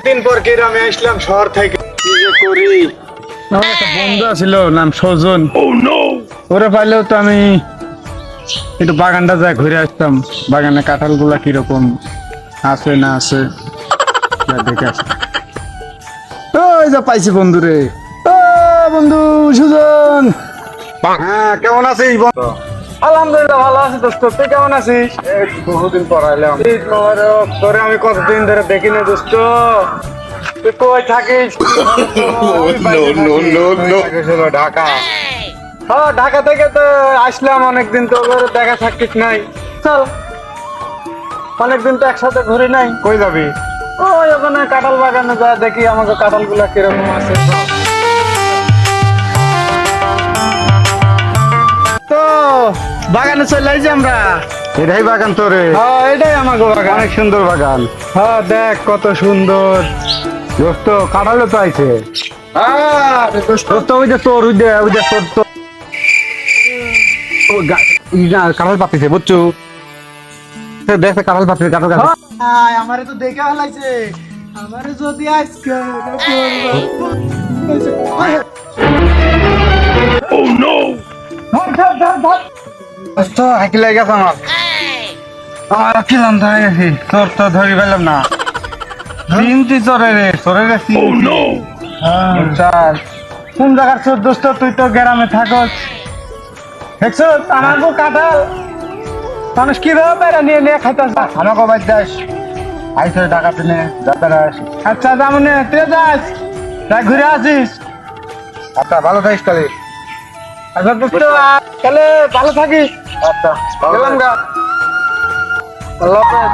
অনেকদিন পর গ্রামে আসলাম শহর থেকে। কি যে করি, আমার একটা বন্ধু ছিল নাম সজন। ওরে পাইলেও তো আমি একটু বাগানটা যা ঘুরে আসতাম, বাগানে কাঁঠাল গুলা কিরকম আছে না আছে যা দেখে আসি। ওই যা পাইছি বন্ধু রে, ও বন্ধু সুজন। হ্যাঁ, কেমন আছিস বন্ধু? আলহামদুলিল্লাহ ভালো আছি দোস্ত, তুই কেমন আছিস? বহুদিন পর আইলাম। তোরে আমি কতদিন ধরে দেখি না দোস্ত, তুই কই থাকিস? ঢাকা। হ্যাঁ, ঢাকা থেকে তো আসলাম অনেকদিন, তো দেখা সাক্ষিৎ নাই। চল, অনেকদিন তো একসাথে ঘুরি নাই। কই যাবি? ওই ওখানে কাঁঠাল বাগানে যা দেখি, আমাকে কাঁঠাল গুলা কিরকম আছে। তো বাগানে চলে আইছি আমরা। এটাই বাগান তোরে? হ্যাঁ, এটাই আমাকে বাগান। অনেক সুন্দর বাগান। হ্যাঁ, দেখ কত সুন্দর দোস্ত, কাঁঠালও তো আইছে। দোস্ত ওই যে তোর কাঁঠাল পাতিছে বুঝছো? দেখ কাঁঠাল পাতিছে, কাঁঠাল গাছ। আমারে তো দেখে ফেলাইছে, আমারে যদি আজকে হাঁকি লাগে গেছে আমার। আমার কি জানতে হয়ে গেছি, তোর তো ধরি পেলাম না। চিনতি চরে রে, চরে রে কোন জায়গার চোর দোস্ত? তুই তো গ্রামে থাকস, দেখছো আমাকে কাঁঠাল মানুষ কিভাবে বেড়া নিয়ে নিয়ে খাইতেছে। আমাকে বাদ যাস, আইসে টাকা পিনে যাতারা। আচ্ছা যামনে, তুই যাস, তাই ঘুরে আসিস। আচ্ছা, ভালো থাকিস তাহলে। আচ্ছা দোস্ত, তাহলে ভালো থাকিস। আচ্ছা, গেলাম গা। আল্লাহ হাফেজ।